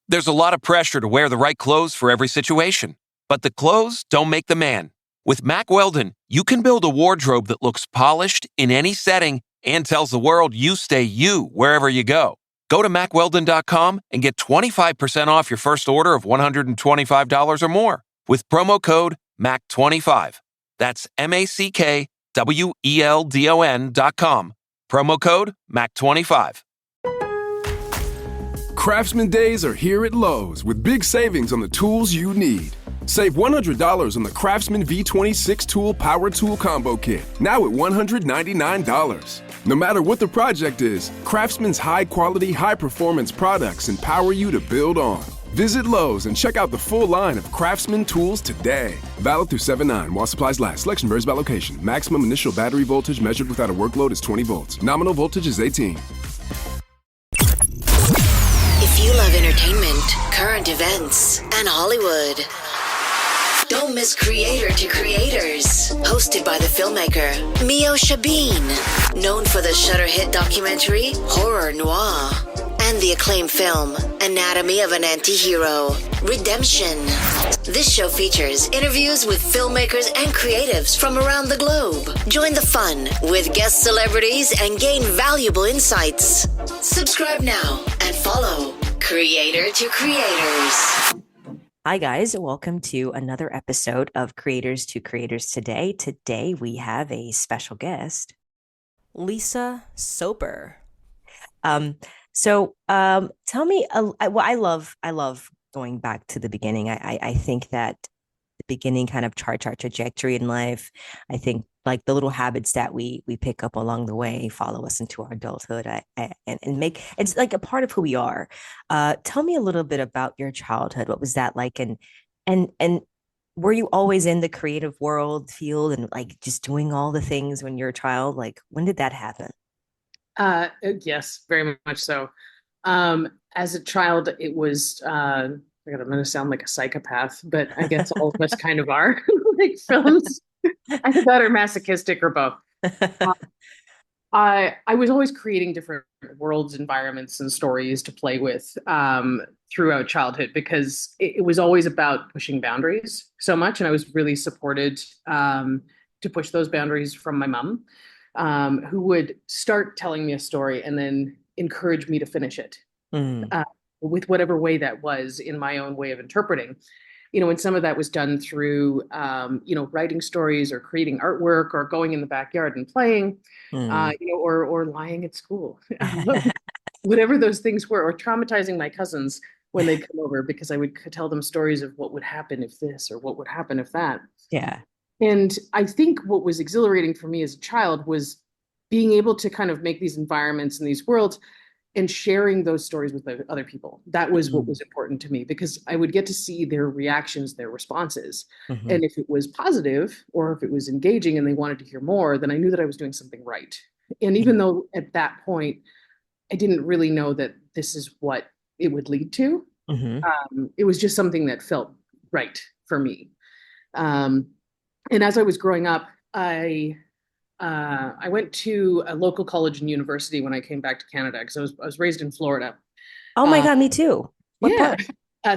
There's a lot of pressure to wear the right clothes for every situation, but the clothes don't make the man. With Mack Weldon, you can build a wardrobe that looks polished in any setting and tells the world you stay you wherever you go. Go to MackWeldon.com and get 25% off your first order of $125 or more with promo code MACK25. That's MackWeldon.com. Promo code MACK25. Craftsman Days are here at Lowe's with big savings on the tools you need. Save $100 on the Craftsman V26 Tool Power Tool Combo Kit, now at $199. No matter what the project is, Craftsman's high-quality, high-performance products empower you to build on. Visit Lowe's and check out the full line of Craftsman tools today. Valid through 7/9 while supplies last. Selection varies by location. Maximum initial battery voltage measured without a workload is 20 volts. Nominal voltage is 18. If you love entertainment, current events, and Hollywood, don't miss Creator to Creators, hosted by the filmmaker Meosha, known for the Shudder hit documentary Horror Noir and the acclaimed film Anatomy of an Anti-Hero, Redemption. This show features interviews with filmmakers and creatives from around the globe. Join the fun with guest celebrities and gain valuable insights. Subscribe now and follow Creator to Creators. Hi, guys. Welcome to another episode of Creators to Creators today. Today, we have a special guest, Lisa Soper. Tell me, I love going back to the beginning. I think that the beginning kind of charts our trajectory in life. I think like the little habits that we pick up along the way follow us into our adulthood and make it's like a part of who we are. Tell me a little bit about your childhood. What was that like? And were you always in the creative world field and like just doing all the things when you're a child? Like when did that happen? Yes, very much so. As a child, it was, I'm going to sound like a psychopath, but I guess all of us kind of are, like films, either that or masochistic or both. I was always creating different worlds, environments, and stories to play with throughout childhood because it was always about pushing boundaries so much. And I was really supported to push those boundaries from my mom, who would start telling me a story and then encourage me to finish it with whatever way that was in my own way of interpreting. And some of that was done through, writing stories or creating artwork or going in the backyard and playing, or lying at school, whatever those things were, or traumatizing my cousins when they'd come over because I would tell them stories of what would happen if this or what would happen if that. Yeah. And I think what was exhilarating for me as a child was being able to kind of make these environments and these worlds and sharing those stories with other people. That was what was important to me because I would get to see their reactions, their responses. And if it was positive or if it was engaging and they wanted to hear more, then I knew that I was doing something right. And even though at that point, I didn't really know that this is what it would lead to, it was just something that felt right for me. And as I was growing up, I went to a local college and university when I came back to Canada because I was raised in Florida. Oh my God, me too. What part?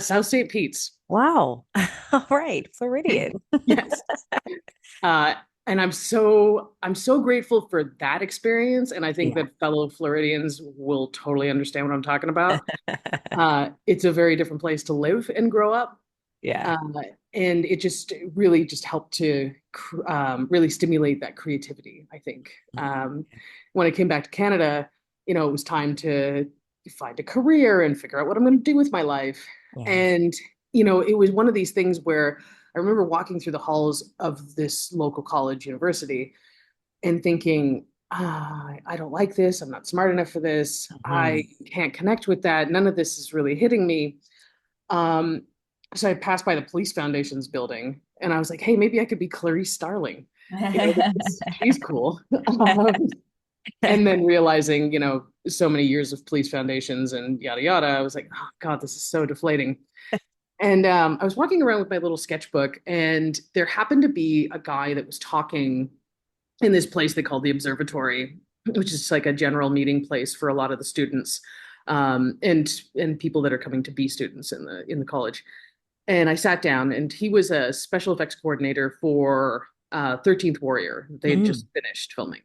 South St. Pete's. Wow. All right, Floridian. Yes. And I'm so grateful for that experience. And I think that fellow Floridians will totally understand what I'm talking about. It's a very different place to live and grow up. Yeah. And it just really just helped to really stimulate that creativity, I think. When I came back to Canada, it was time to find a career and figure out what I'm going to do with my life. Yeah. And, it was one of these things where I remember walking through the halls of this local college university and thinking, I don't like this. I'm not smart enough for this. I can't connect with that. None of this is really hitting me. So I passed by the Police Foundation's building and I was like, hey, maybe I could be Clarice Starling. She's cool. And then realizing, so many years of police foundations and yada, yada, I was like, oh God, this is so deflating. And I was walking around with my little sketchbook and there happened to be a guy that was talking in this place they called the Observatory, which is like a general meeting place for a lot of the students and people that are coming to be students in the college. And I sat down, and he was a special effects coordinator for 13th Warrior. They had just finished filming.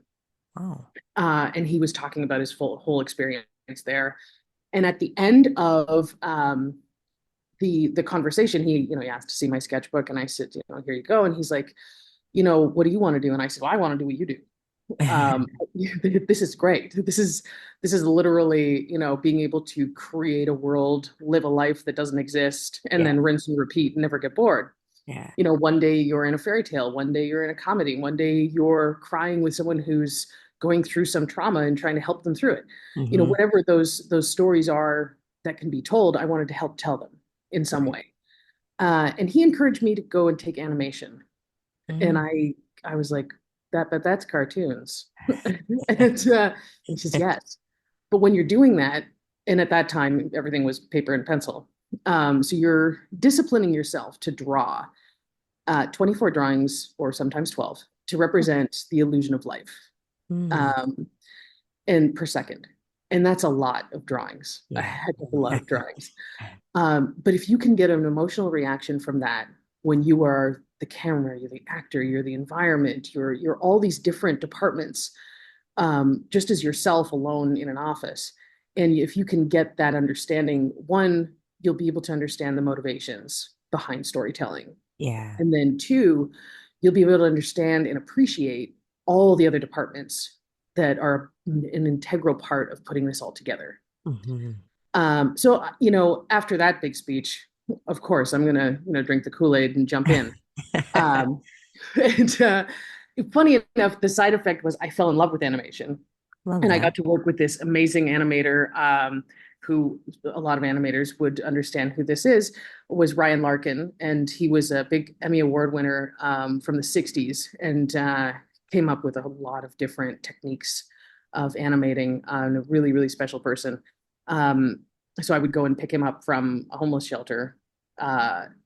Oh. And he was talking about his whole experience there. And at the end of the conversation, he asked to see my sketchbook, and I said, here you go. And he's like, what do you want to do? And I said, well, I want to do what you do. This is great. This is literally, being able to create a world, live a life that doesn't exist, and then rinse and repeat and never get bored. Yeah. One day you're in a fairy tale, one day you're in a comedy, one day you're crying with someone who's going through some trauma and trying to help them through it. Whatever those stories are that can be told, I wanted to help tell them in some way. And he encouraged me to go and take animation. And I was like, that's cartoons. And he says, yes. But when you're doing that, and at that time, everything was paper and pencil. So you're disciplining yourself to draw 24 drawings, or sometimes 12, to represent the illusion of life, and per second. And that's a lot of drawings, a heck of a lot of drawings. But if you can get an emotional reaction from that, when you are the camera, you're the actor, you're the environment, you're all these different departments, just as yourself alone in an office. And if you can get that understanding, one, you'll be able to understand the motivations behind storytelling. Yeah. And then two, you'll be able to understand and appreciate all the other departments that are an integral part of putting this all together. So, after that big speech, of course, I'm going to, drink the Kool-Aid and jump in. And funny enough, the side effect was I fell in love with animation. I got to work with this amazing animator, who a lot of animators would understand who this is, was Ryan Larkin. And he was a big Emmy Award winner from the 60s, and came up with a lot of different techniques of animating, and a really, really special person. So I would go and pick him up from a homeless shelter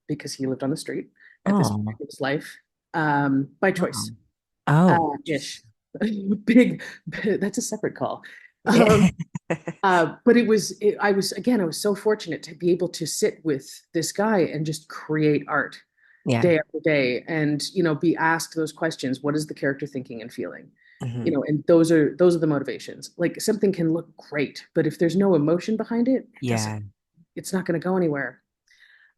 because he lived on the street at this point of his life, by choice. Ish. Big, that's a separate call. But I was so fortunate to be able to sit with this guy and just create art day after day, and be asked those questions. What is the character thinking and feeling? And those are the motivations. Like, something can look great, but if there's no emotion behind it, it's not going to go anywhere.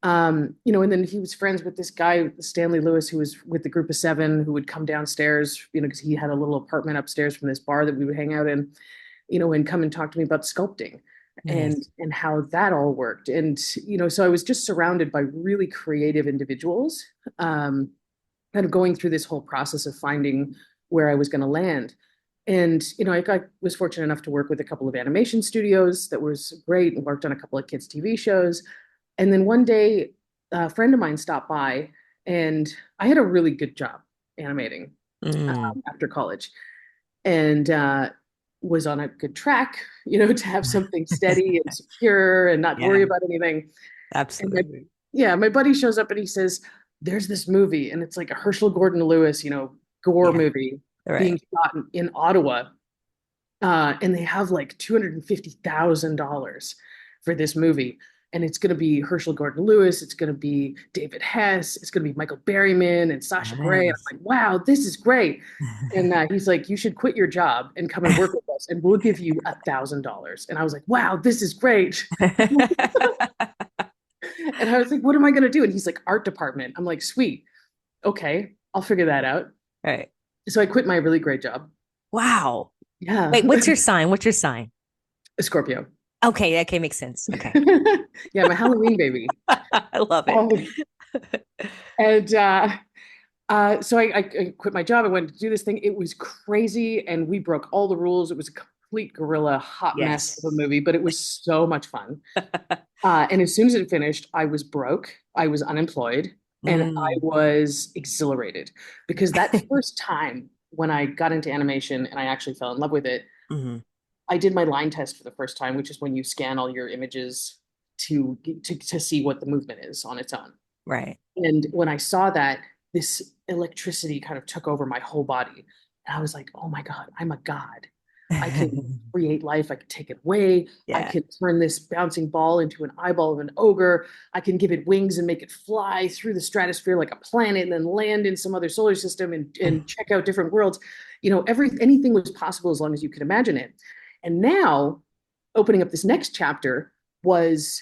And then he was friends with this guy, Stanley Lewis, who was with the group of 7, who would come downstairs, because he had a little apartment upstairs from this bar that we would hang out in, and come and talk to me about sculpting and how that all worked. And, so I was just surrounded by really creative individuals, kind of going through this whole process of finding where I was going to land. And, I was fortunate enough to work with a couple of animation studios that was great, and worked on a couple of kids' TV shows. And then one day, a friend of mine stopped by, and I had a really good job animating after college, and was on a good track, to have something steady and secure and not worry about anything. Absolutely. And my buddy shows up and he says, there's this movie, and it's like a Herschel Gordon Lewis, gore movie being shot in Ottawa. And they have like $250,000 for this movie. And it's going to be Herschel Gordon Lewis. It's going to be David Hess. It's going to be Michael Berryman and Sasha Grey. And I'm like, wow, this is great. And he's like, you should quit your job and come and work with us, and we'll give you $1,000. And I was like, wow, this is great. And I was like, what am I going to do? And he's like, art department. I'm like, sweet. Okay, I'll figure that out. Right. So I quit my really great job. Wow. Yeah. Wait, what's your sign? What's your sign? A Scorpio. Okay, makes sense. Okay. Yeah, I'm a Halloween baby. I love it. And so I quit my job. I went to do this thing. It was crazy, and we broke all the rules. It was a complete guerrilla hot mess of a movie, but it was so much fun. And as soon as it finished, I was broke. I was unemployed, and I was exhilarated, because that first time when I got into animation and I actually fell in love with it, I did my line test for the first time, which is when you scan all your images to see what the movement is on its own. Right. And when I saw that, this electricity kind of took over my whole body. And I was like, oh my God, I'm a god. I can create life. I can take it away. I Yeah. can turn this bouncing ball into an eyeball of an ogre. I can give it wings and make it fly through the stratosphere like a planet and then land in some other solar system and check out different worlds. Anything was possible as long as you could imagine it. And now, opening up this next chapter was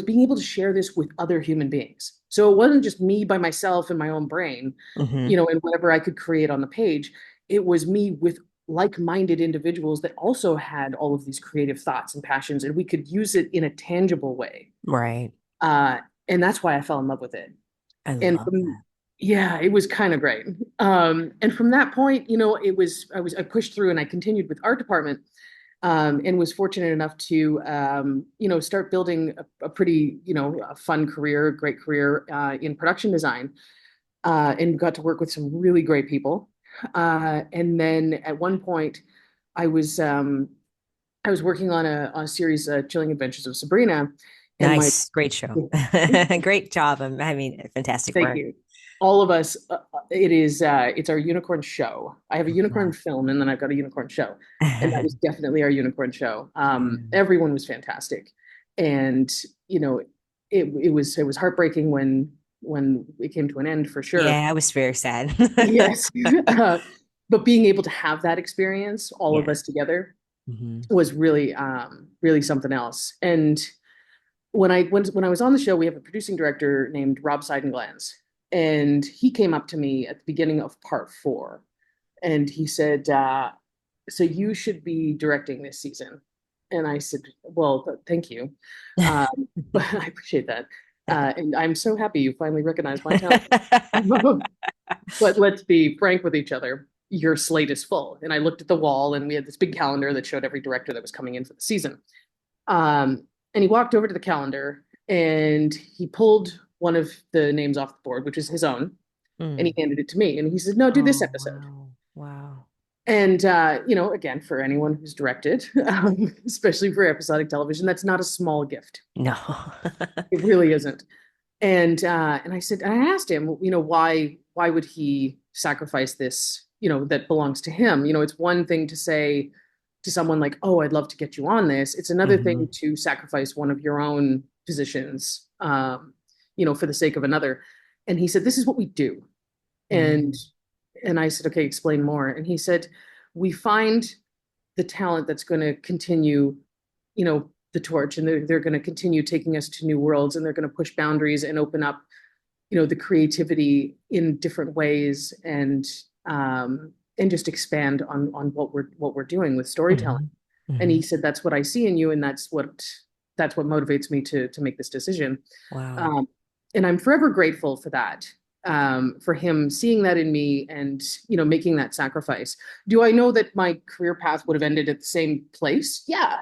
being able to share this with other human beings. So it wasn't just me by myself in my own brain, Hmm. and whatever I could create on the page. It was me with like-minded individuals that also had all of these creative thoughts and passions, and we could use it in a tangible way. Right. Uh, and that's why I fell in love with it. I And love that. yeah, it was kind of great. And from that point, I pushed through and I continued with art department, and was fortunate enough to start building a pretty a fun career, great career in production design, and got to work with some really great people. And then at one point, I was um, I was working on a series, Chilling Adventures of Sabrina, and my Nice. Great show. Great job. I mean, fantastic thank work. you. All of us, it's our unicorn show. I have a unicorn film and then I've got a unicorn show. And that was definitely our unicorn show. Everyone was fantastic. And, you know, it was heartbreaking when it came to an end, for sure. Yeah, I was very sad. Yes. Uh, but being able to have that experience, all of Yeah. us together, Hmm. was really, really something else. And when I was on the show, we have a producing director named Rob Seidenglans, and he came up to me at the beginning of part 4, and he said, "So you should be directing this season." And I said, "Well, thank you, but I appreciate that, and I'm so happy you finally recognized my talent." But let's be frank with each other. Your slate is full. And I looked at the wall, and we had this big calendar that showed every director that was coming in for the season. Um, and he walked over to the calendar and he pulled one of the names off the board, which is his own, and he Mm. handed it to me. And he said, "No, do this Oh, episode." wow. Wow. And, again, for anyone who's directed, especially for episodic television, that's not a small gift. No. It really isn't. And I said, and I asked him, why would he sacrifice this, that belongs to him? It's one thing to say to someone like, "Oh, I'd love to get you on this." It's another Hmm. thing to sacrifice one of your own positions, for the sake of another. And he said, "This is what we do." And Mm. and I said, "Okay, explain more." And he said, "We find the talent that's going to continue, the torch, and they're going to continue taking us to new worlds, and they're going to push boundaries and open up, the creativity in different ways, and just expand on what we're doing with storytelling." Hmm. And he Hmm. said, "That's what I see in you, and that's what motivates me to make this decision." Wow. Um, and I'm forever grateful for that, for him seeing that in me and making that sacrifice. Do I know that my career path would have ended at the same place? Yeah,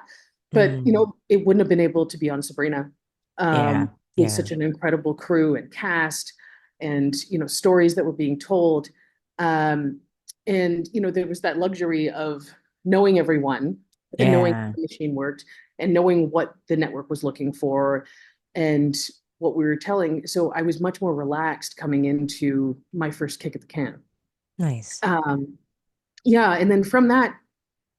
but Mm. it wouldn't have been able to be on Sabrina, Yeah. with Yeah. such an incredible crew and cast, and stories that were being told. And there was that luxury of knowing everyone and knowing how Yeah. the machine worked and knowing what the network was looking for and what we were telling. So I was much more relaxed coming into my first kick at the can. Nice. Um, yeah, and then from that,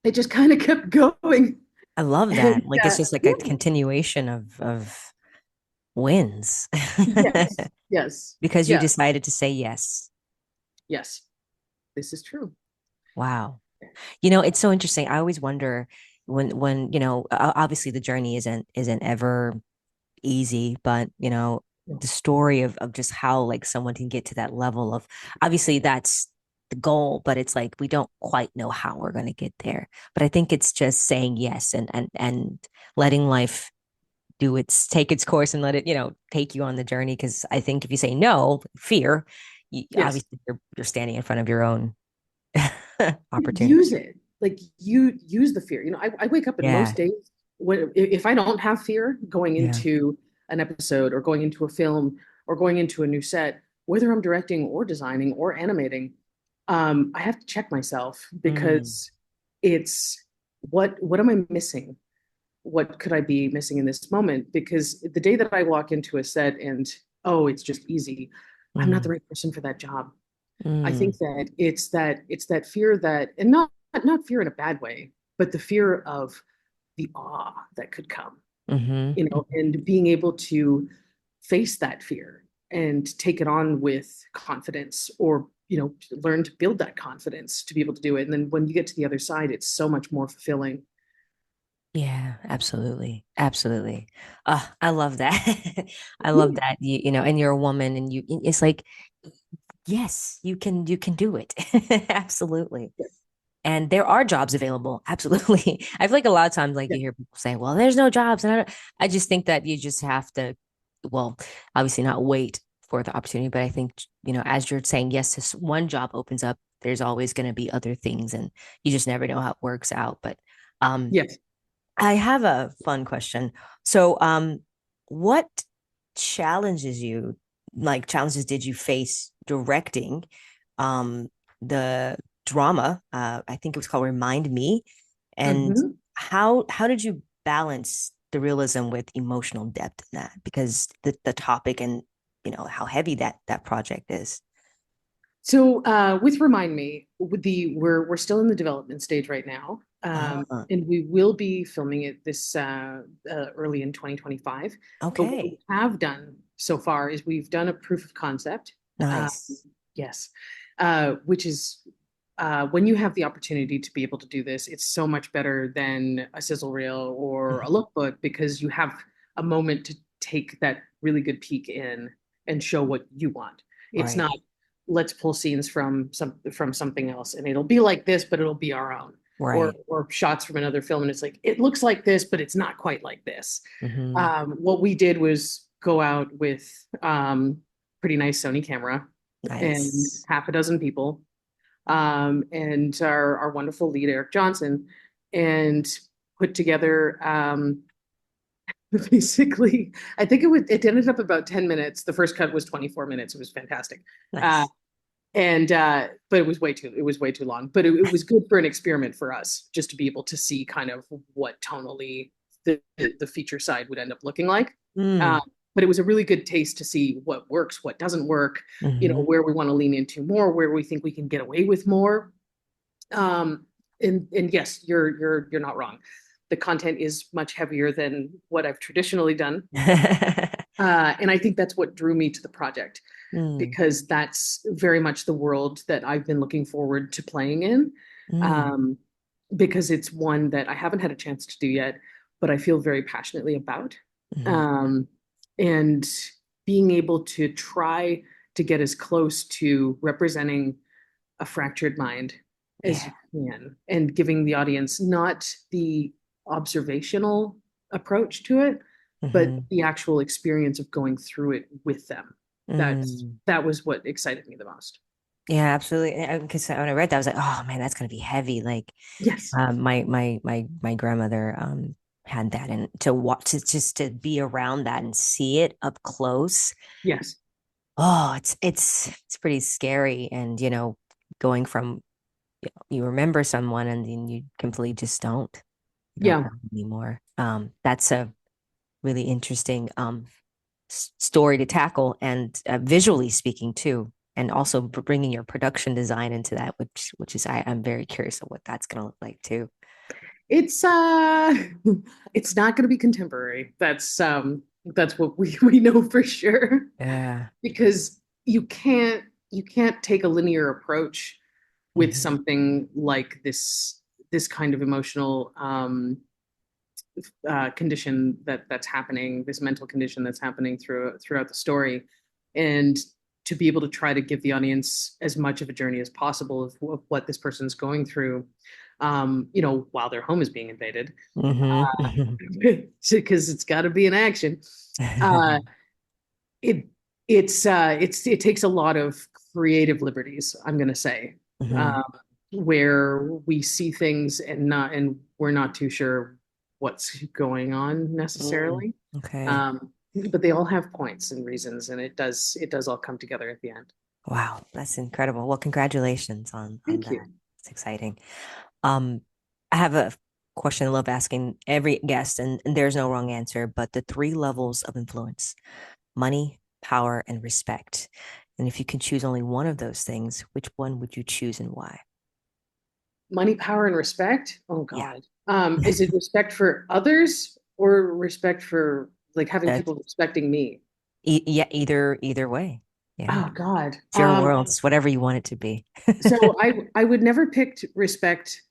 it just kind of kept going. I love And that. Like it's just like yeah, a continuation of wins yes, yes, because you yeah, decided to say yes. yes, this is true. Wow. It's so interesting. I always wonder when, obviously the journey isn't ever easy, but the story of just how like someone can get to that level of obviously that's the goal, but it's like we don't quite know how we're going to get there. But I think it's just saying yes and letting life take its course and let it, take you on the journey. Because I think if you say no, fear, Yes, obviously you're standing in front of your own opportunity. use it. Like you use the fear. I wake up in Yeah. most days if I don't have fear going Yeah. into an episode or going into a film or going into a new set, whether I'm directing or designing or animating, I have to check myself Mm. because it's what am I missing? What could I be missing in this moment? Because the day that I walk into a set and, oh, it's just easy, I'm not the Mm. right person for that job. I Mm. think that it's that fear that, and not not fear in a bad way, but the fear of the awe that could come, Mm-hmm. and being able to face that fear and take it on with confidence, or learn to build that confidence to be able to do it. And then when you get to the other side, it's so much more fulfilling. Yeah, absolutely. Absolutely. I love that. I love that and you're a woman and it's like, yes, you can do it. Absolutely. And there are jobs available. Absolutely. I feel like a lot of times, like Yeah. you hear people say, well, there's no jobs. And I just think that you just have to, well, obviously not wait for the opportunity, but I think, as you're saying, yes, this one job opens up, there's always going to be other things and you just never know how it works out. But um, Yes. I have a fun question. So, what challenges you, challenges did you face directing um the drama? I think it was called Remind Me. And Hmm. how did you balance the realism with emotional depth in that? Because the topic and how heavy that project is. So with Remind Me, we're still in the development stage right now, Ah, and we will be filming it this early in 2025. But what we okay. have done so far is we've done a proof of concept. Uh, Nice. yes, which is when you have the opportunity to be able to do this, it's so much better than a sizzle reel or a Mhm. lookbook, because you have a moment to take that really good peek in and show what you want. It's Right. not, let's pull scenes from something else and it'll be like this, but it'll be our own, or Right. shots from another film and it's like it looks like this, but it's not quite like this. Hmm. What we did was go out with pretty nice Sony camera and Nice. half a dozen people, and our wonderful lead Eric Johnson, and put together basically, I think it ended up about 10 minutes. The first cut was 24 minutes. It was fantastic. Uh, Nice. and but it was way too long, but it was good for an experiment for us, just to be able to see kind of what tonally the feature side would end up looking like. Mm. uh, but it was a really good taste to see what works, what doesn't work, Hmm. where we want to lean into more, where we think we can get away with more. um, and yes, you're not wrong. The content is much heavier than what I've traditionally done, and I think that's what drew me to the project, Mm. because that's very much the world that I've been looking forward to playing in. Mm. Um, because it's one that I haven't had a chance to do yet, but I feel very passionately about. Mhm. Um, and being able to try to get as close to representing a fractured mind as Yeah. you can, and giving the audience not the observational approach to it, but Hmm. the actual experience of going through it with them. Mm. That was what excited me the most. Yeah, absolutely. Because when I read that, I was like, oh man, that's gonna be heavy. Like, Yes. my grandmother had that, and to watch to just to be around that and see it up close. Yes. Oh, it's pretty scary. And going from you remember someone and then you completely just you don't Yeah. know anymore. That's a really interesting story to tackle, and visually speaking too, and also bringing your production design into that, which is I'm very curious of what that's going to look like too. It's it's not going to be contemporary. That's what we know for sure, Yeah. because you can't take a linear approach with Hmm. something like this kind of emotional condition that's happening, this mental condition that's happening throughout the story, and to be able to try to give the audience as much of a journey as possible of what this person's going through, while their home is being invaded, Hmm. because it's got to be an action. Uh, it it takes a lot of creative liberties, I'm going to say, Hmm. um, where we see things and we're not too sure what's going on Mm. necessarily. Okay. Um, but they all have points and reasons, and it does all come together at the end. Wow, that's incredible. Well, congratulations on Thank that. you. It's exciting. Um, I have a question I love asking every guest, and there's no wrong answer, but the three levels of influence: money, power, and respect. And if you can choose only one of those things, which one would you choose and why? Money, power, and respect. Oh Yeah. God. Is it respect for others or respect for like having That people respecting me? yeah, either way. Yeah. Oh God. It's your world. It's whatever you want it to be. So I would never pick respect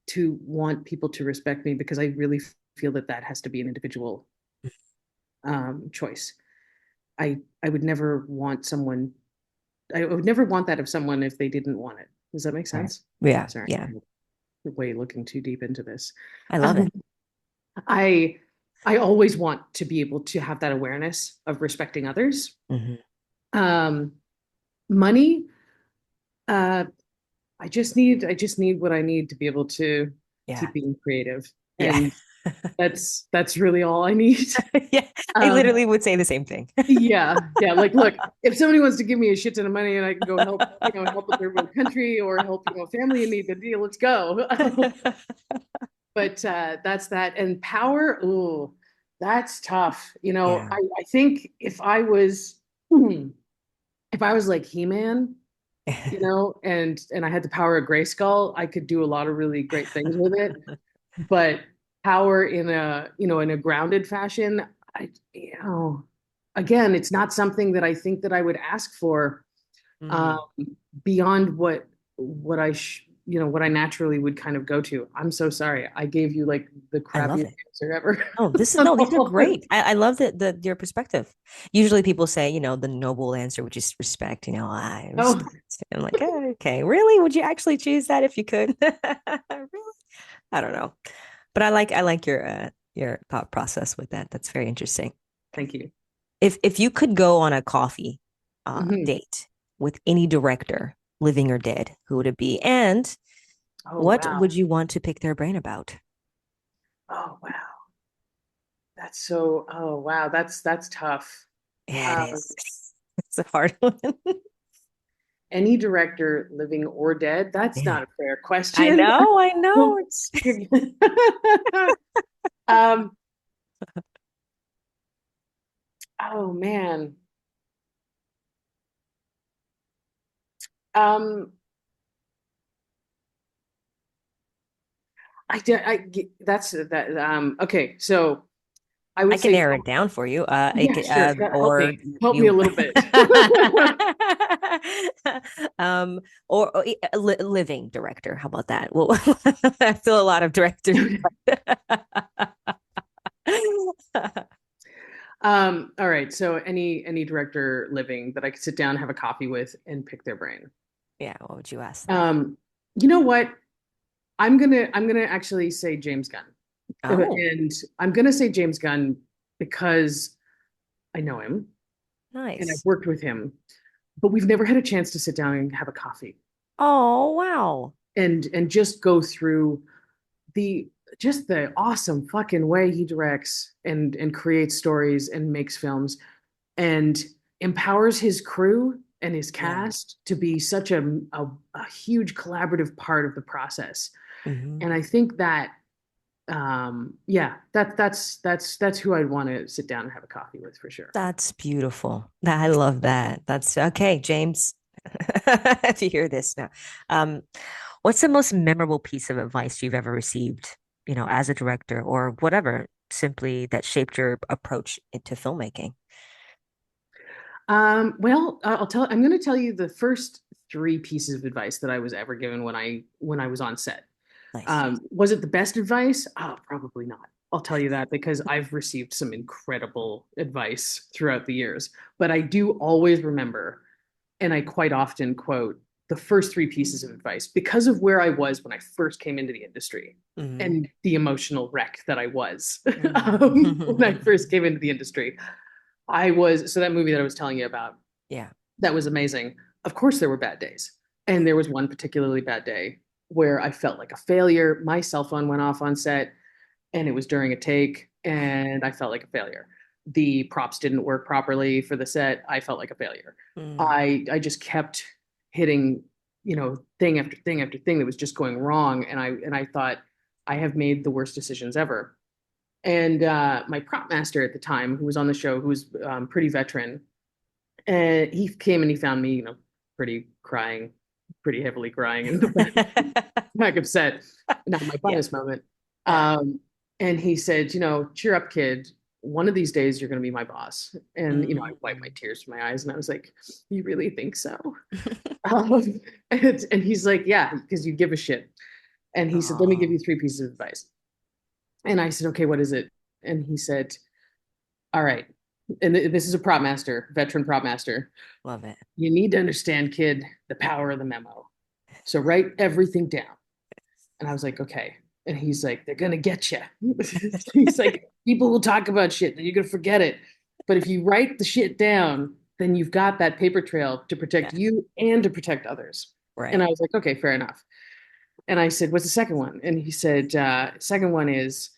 to want people to respect me because I really feel that that has to be an individual choice. I would never want someone. I would never want that of someone if they didn't want it. Does that make Right. sense? Yeah. Sorry, Yeah. I'm way looking too deep into this. I love Um, it. I I always want to be able to have that awareness of respecting others. Hmm. Um, money, uh, I just need what I need to be able to Yeah. keep being creative, Yeah. and that's really all I need. Yeah. I Um, literally would say the same thing. yeah. Like, look, if somebody wants to give me a shit ton of money and I can go help, help a third world country or help, a family in need, the deal, let's go. But that's that. And power, ooh, that's tough. Yeah. I think if I was like He-Man, and I had the power of Grayskull, I could do a lot of really great things with it. But power in a grounded fashion, I, you know, again, it's not something that I think that I would ask for um, Mm, beyond what I naturally would kind of go to. I'm so sorry. I gave you like the I love crappiest it. answer ever. Oh, this is On no, these are all this. great. I love the your perspective. Usually people say, the noble answer, which is respect, I Oh, respect. I'm like, okay, really? Would you actually choose that if you could? Really? I don't know. But I like your thought process with that. That's very interesting. thank you. If you could go on a coffee Mhm. date with any director, living or dead, who would it be? And Oh, what wow. would you want to pick their brain about? Oh, wow. Oh, wow. That's tough. Yeah, it Um, is. It's a hard one. any director, living or dead, that's Yeah. not a fair I question. know, I know. It's um, oh man. Um, that's that. Okay, so I I would can say, narrow it down for you. yeah, sure. Help Or me. Help me a you, little bit. um, or living director. How about that? Well, I feel a lot of directors. All right. So any director living that I could sit down, have a coffee with, and pick their brain. Yeah, what would you ask them? Um, you know what? I'm gonna actually say James Gunn. Oh, And I'm gonna say James Gunn because I know him and I've nice. worked with him, but we've never had a chance to sit down and have a coffee Oh, wow. and just go through the just the awesome fucking way he directs and creates stories and makes films and empowers his crew and his Yeah. cast to be such a huge collaborative part of the process. Hmm. And I think that yeah, that's who I'd want to sit down and have a coffee with for sure. That's beautiful. I love that. That's okay, James. If you hear this now, um, what's the most memorable piece of advice you've ever received, as a director or whatever, simply that shaped your approach into filmmaking? Well, I'm going to tell you the first three pieces of advice that I was ever given when I was on set. Nice. Was it the best advice? Oh, probably not. I'll tell you that because I've received some incredible advice throughout the years. But I do always remember, and I quite often quote the first three pieces of advice because of where I was when I first came into the industry Hmm. and the emotional wreck that I was when I Hmm. first came into the industry. So that movie that I was telling you about, Yeah. that was amazing. Of course, there were bad days. And there was one particularly bad day where I felt like a failure. My cell phone went off on set and it was during a take, and I felt like a failure. The props didn't work properly for the set. I felt like a failure. Mm. I just kept hitting, thing after thing after thing that was just going wrong. And I thought, I have made the worst decisions ever. And my prop master at the time, who was on the show, who was pretty veteran, and he came and he found me, pretty crying, pretty heavily crying in the back of set. Not my Yeah. finest moment. And he said, cheer up, kid. One of these days you're going to be my boss. And, I wiped my tears from my eyes and I was like, you really think so? And he's like, yeah, because you give a shit. And he said, let me give Oh, you three pieces of advice. And I said, okay, what is it? And he said, all right. And this is a prop master, veteran prop master. love it. You need to understand, kid, the power of the memo. So write everything down. And I was like, okay. And he's like, they're going to get you. He's like, people will talk about shit, then you're going to forget it. But if you write the shit down, then you've got that paper trail to protect Yeah. you and to protect others. And Right. I was like, okay, fair enough. And I said, what's the second one? And he said, second one is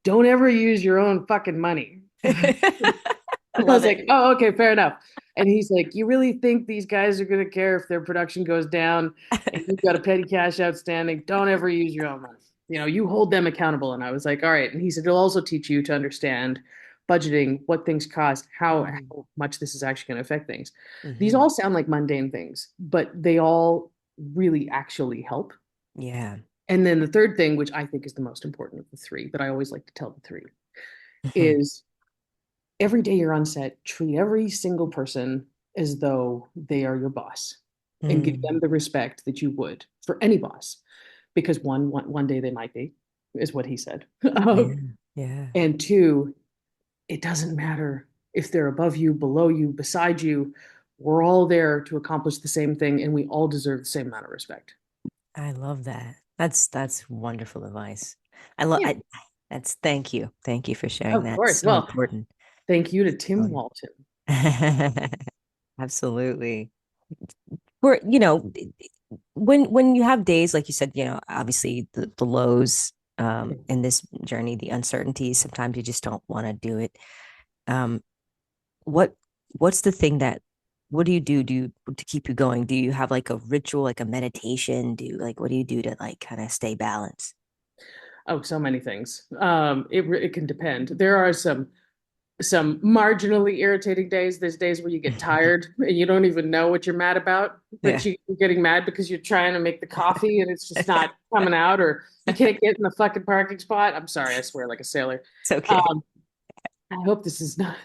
don't ever use your own fucking money. I I was love like, it. oh, okay, fair enough. And he's like, you really think these guys are going to care if their production goes down and you've got a petty cash outstanding? Don't ever use your own money. You hold them accountable. And I was like, all right. And he said, it'll also teach you to understand budgeting, what things cost, how much this is actually going to affect things. These Hmm. all sound like mundane things, but they all really actually help. Yeah. And then the third thing, which I think is the most important of the three, but I always like to tell the three, Mhm. is every day you're on set, treat every single person as though they are your boss and give them Mm. the respect that you would for any boss. Because one day they might be, is what he said. Yeah. Yeah. And two, it doesn't matter if they're above you, below you, beside you. We're all there to accomplish the same thing, and we all deserve the same amount of respect. I love that. That's wonderful advice. I love Yeah, I that's thank you. Thank you for sharing of that. course. So Well, important. thank you to So Tim Walton. Absolutely. For, when you have days like you said, obviously the lows in this journey, the uncertainties, sometimes you just don't want to do it. Um, what what's the thing that what do you do to keep you going? Do you have like a ritual, like a meditation? What do you do to like kind of stay balanced? Oh, so many things. It can depend. There are some marginally irritating days. There's days where you get tired and you don't even know what you're mad about, Yeah. but you're getting mad because you're trying to make the coffee and it's just not coming out, or you can't get in the fucking parking spot. I'm sorry, I swear like a sailor. It's okay. Um, I hope this is not.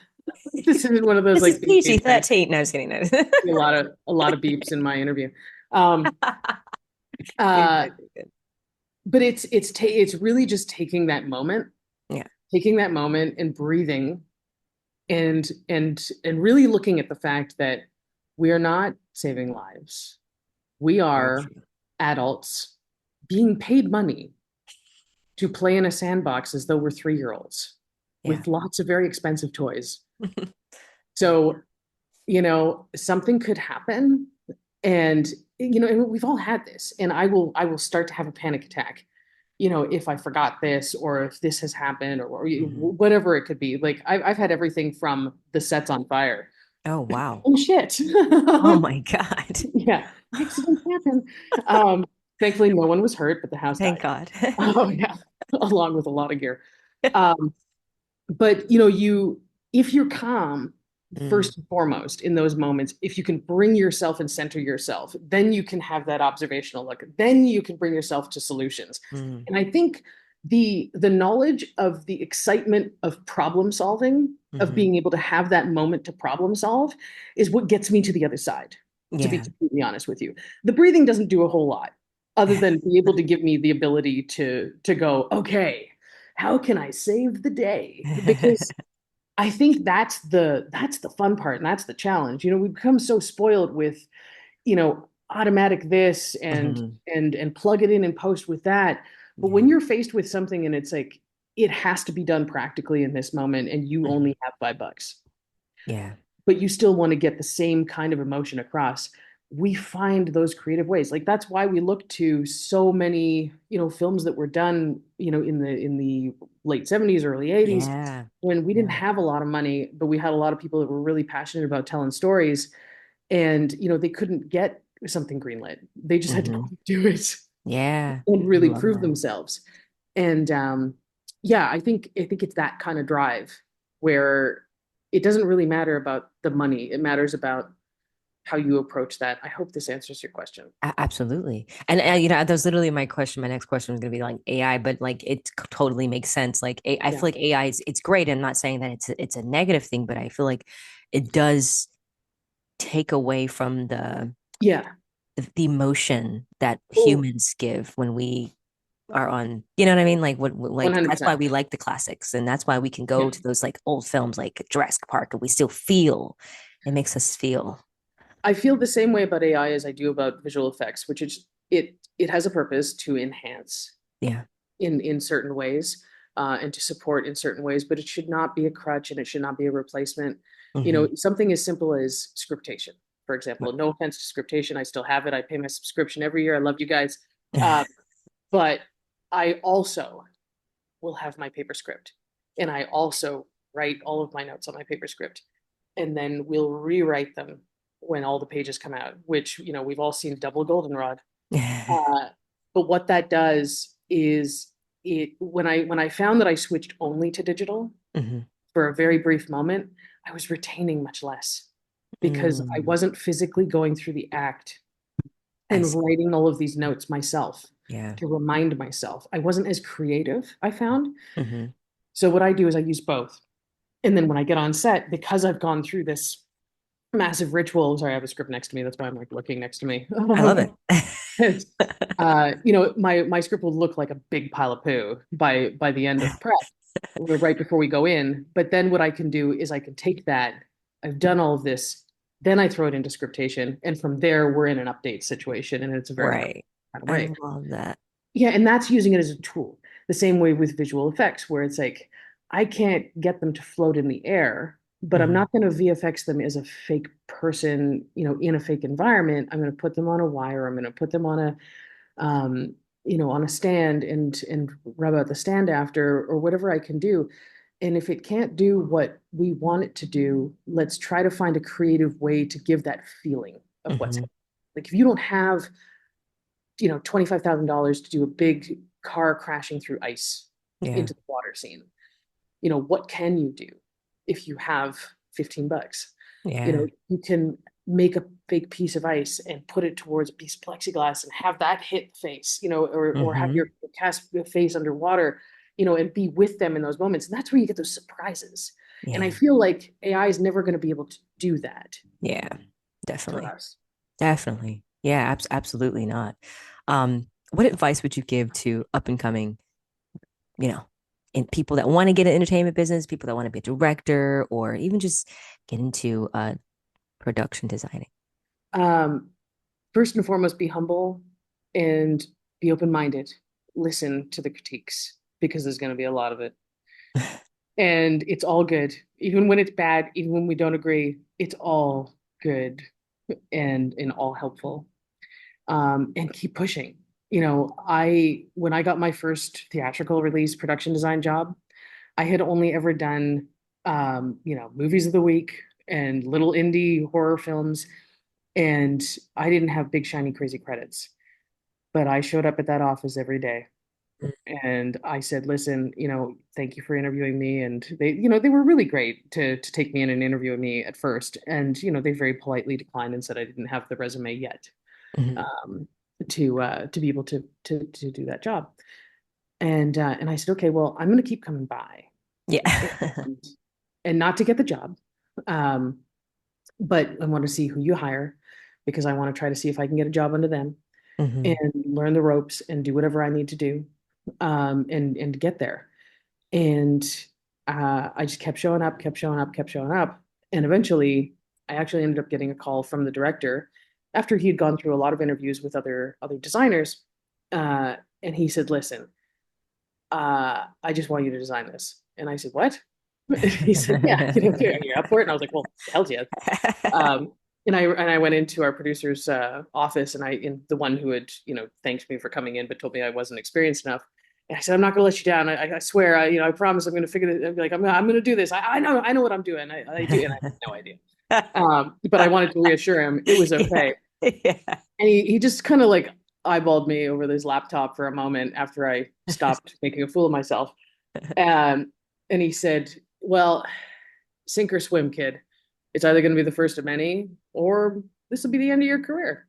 This isn't one of those This is like PG things. 13. No, I was kidding. No. A lot of beeps in my interview. Um, You're uh, good. You're good. but it's really just Yeah. taking that moment and breathing and really looking at the fact that we are not saving lives. We Very are true. adults being paid money to play in a sandbox as though we're 3-year-olds Yeah. with lots of very expensive toys. So, something could happen and and we've all had this, and I will start to have a panic attack, if I forgot this or if this has happened or Mhm. whatever it could be. Like I've had everything from the sets on fire. Oh, wow. Oh shit. Oh my God. Yeah, accidents happen. Um, Thankfully no one was hurt, but the house Thank died. God. Oh yeah, along with a lot of gear. Um, but if you're calm, Mm, first and foremost in those moments, if you can bring yourself and center yourself, then you can have that observational look, then you can bring yourself to solutions. mm, And I think the knowledge of the excitement of problem solving, of mhm. being able to have that moment to problem solve, is what gets me to the other side, to be Yeah. completely honest with you. The breathing doesn't do a whole lot other than be able to give me the ability to go, okay, how can I save the day? Because I think that's the fun part and that's the challenge. We become so spoiled with, automatic this and Mhm. and plug it in and post with that. But Yeah. when you're faced with something and it's like it has to be done practically in this moment and you Mhm. only have $5, Yeah. but you still want to get the same kind of emotion across, we find those creative ways. Like that's why we look to so many, films that were done, in the late 70s, early 80s, Yeah. when we didn't Yeah. have a lot of money, but we had a lot of people that were really passionate about telling stories, and they couldn't get something greenlit. They just had to go Mhm. do it Yeah. and I really love prove that. themselves. And yeah, I think it's that kind of drive where it doesn't really matter about the money. It matters about how you approach that. I hope this answers your question. Absolutely. And that was literally my question. My next question was going to be like AI, but like it totally makes sense. Like I Yeah. feel like AI is it's great. I'm not saying that it's a negative thing, but I feel like it does take away from Yeah. the emotion that Oh, humans give when we are on, you know what I mean? Like like that's why 100%. we like the classics, and that's why we can Yeah. go to those like old films like Jurassic Park, and we still feel it makes us feel. I feel the same way about AI as I do about visual effects, which is it has a purpose to enhance Yeah. in certain ways, and to support in certain ways, but it should not be a crutch and it should not be a replacement. Hmm. Something as simple as scriptation, for example. No offense to scriptation, I still have it. I pay my subscription every year. I love you guys. But I also will have my paper script, and I also write all of my notes on my paper script, and then we'll rewrite them when all the pages come out, which we've all seen double goldenrod. uh, but what that does is, when I found that I switched only to digital Hmm. for a very brief moment, I was retaining much less because I Mm, wasn't physically going through the act I and see. writing all of these notes myself Yeah. to remind myself. I wasn't as creative, I found. Hmm. So what I do is I use both. And then when I get on set, because I've gone through this massive ritual, sorry, I have a script next to me. That's why I'm like looking next to me. I love it. My script will look like a big pile of poo by the end of prep, right before we go in. But then what I can do is I can take that. I've done all of this, then I throw it into scriptation, and from there we're in an update situation, and it's a very Right. kind of I way. love that. Yeah, and that's using it as a tool. The same way with visual effects, where it's like I can't get them to float in the air, but I'm Hmm. not going to VFX them as a fake person, in a fake environment. I'm going to put them on a wire. I'm going to put them um, on a stand and rub out the stand after, or whatever I can do. And if it can't do what we want it to do, let's try to find a creative way to give that feeling of what's Hmm. happening. Like if you don't have $25,000 to do a big car crashing through ice Yeah. into the water scene. What can you do if you have $15? Yeah. You can make a fake piece of ice and put it towards a piece of plexiglass and have that hit the face, or have Hmm. your cast face underwater, and be with them in those moments. And that's where you get those surprises. And I Yeah. feel like AI is never going to be able to do that Yeah. for Definitely. us. Definitely. Yeah, absolutely not. What advice would you give to up and coming, you know, and people that want to get an entertainment business, people that want to be a director, or even just get into production designing? Um, First and foremost, be humble and be open-minded. Listen to the critiques because there's going to be a lot of it. And it's all good. Even when it's bad, even when we don't agree, it's all good and all helpful. And keep pushing. When I got my first theatrical release production design job, I had only ever done movies of the week and little indie horror films, and I didn't have big shiny crazy credits. But I showed up at that office every day and I said, listen, thank you for interviewing me. And they were really great to take me in and interview me at first. And, they very politely declined and said I didn't have the resume yet, Mhm. um, to be able to do that job. And I said, okay, well, I'm going to keep coming by Yeah. and, and not to get the job. Um, but I want to see who you hire because I want to try to see if I can get a job under them Hmm. and learn the ropes and do whatever I need to do, and get there. And I just kept showing up, kept showing up, kept showing up, and eventually I actually ended up getting a call from the director after he had gone through a lot of interviews with other designers, and he said, "Listen, I just want you to design this." And I said, "What?" He said, "Yeah, you're up for it." And I was like, "Well, hell yeah." Um, and I went into our producer's office, and the one who had thanked me for coming in, but told me I wasn't experienced enough. And I said, "I'm not going to let you down. I swear. I promise. I'm going to figure it. I'm like I'm going to do this. I know what I'm doing. I do, and I have no idea. But I wanted to reassure him it was Yeah. okay. Yeah. And he just kind of like eyeballed me over this laptop for a moment after I stopped making a fool of myself. Um, and he said, "Well, sink or swim, kid. It's either going to be the first of many, or this will be the end of your career.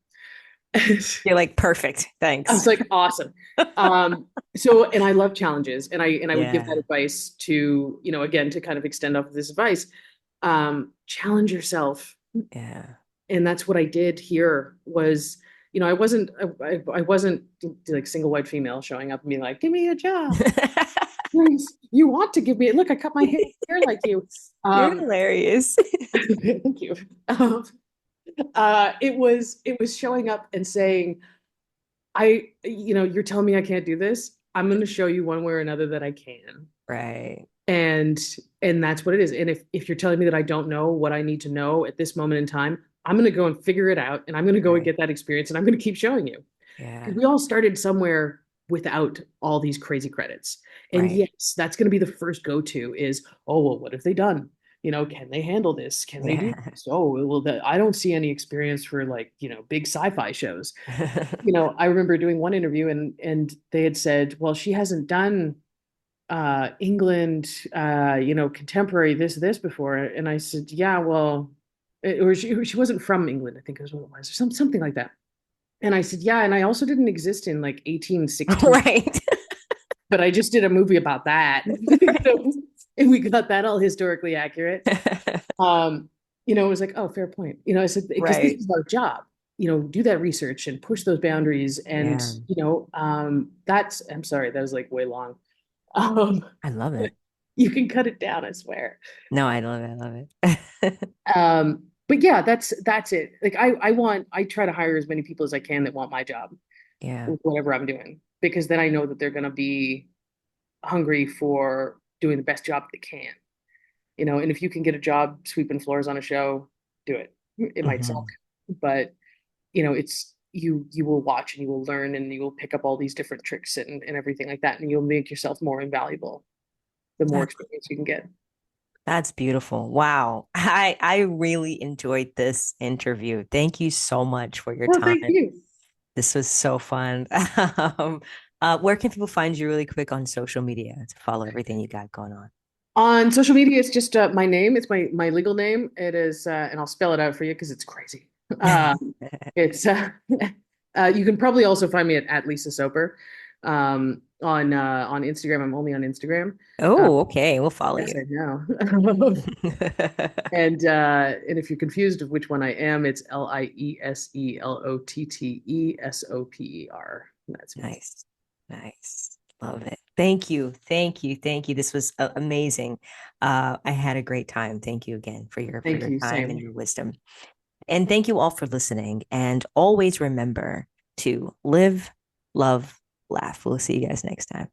You're like, perfect. I was Thanks. like, awesome. Um, so, and I love challenges, and I would give that Yeah. advice to, again, to kind of extend off of this advice, challenge yourself. Yeah. And that's what I did here was, I wasn't like single white female showing up and being like, give me a job. Please, you want to give me, look, I cut my hair like you. You're Um, hilarious. thank you. It was showing up and saying, you're telling me I can't do this. I'm going to show you one way or another that I can. Right. And and that's what it is. And if you're telling me that I don't know what I need to know at this moment in time, I'm going to go and figure it out, and I'm going to go and Right. get that experience, and I'm going to keep showing you. Yeah. Because we all started somewhere without all these crazy credits. And Right. yes, that's going to be the first go-to is, oh, well, what have they done? Can they handle this? Can they do Yeah. this? Oh, well, I don't see any experience for like, big sci-fi shows. I remember doing one interview, and they had said, well, she hasn't done England, contemporary this before. And I said, yeah, well, or she wasn't from England, I think is what it was, or something like that. And I said, yeah, and I also didn't exist in like 1816, Right. but I just did a movie about that. Right. And we got that all historically accurate. Um, it was like, oh, fair point. I said, because this Right. is our job, do that research and push those boundaries. And, Yeah. I'm sorry, that was like way long. Um, I love it. you can cut it down, I swear. No, I love it. I love it. But yeah, that's it. Like I try to hire as many people as I can that want my job, Yeah. with whatever I'm doing, because then I know that they're going to be hungry for doing the best job they can. And if you can get a job sweeping floors on a show, do it. It might suck, Hmm. but it's you will watch and you will learn and you will pick up all these different tricks and everything like that, and you'll make yourself more invaluable the more That, experience you can get. that's beautiful. Wow. I really enjoyed this interview. Thank you so much for your Well, thank time. you. This was so fun. Um, where can people find you really quick on social media to follow everything you got going on? On social media, it's just my name. It's my legal name. It is, and I'll spell it out for you because it's crazy. Uh, it's you can probably also find me at Lisa Soper. On Instagram. I'm only on Instagram. Uh, Oh, okay. We'll follow yes, you. I know. And if you're confused of which one I am, it's Lieselotteper. That's me. Nice. Nice. Love it. Thank you. Thank you. Thank you. This was amazing. I had a great time. Thank you again for your Thank you. time and Same. your wisdom. And thank you all for listening. And always remember to live, love, laugh. We'll see you guys next time.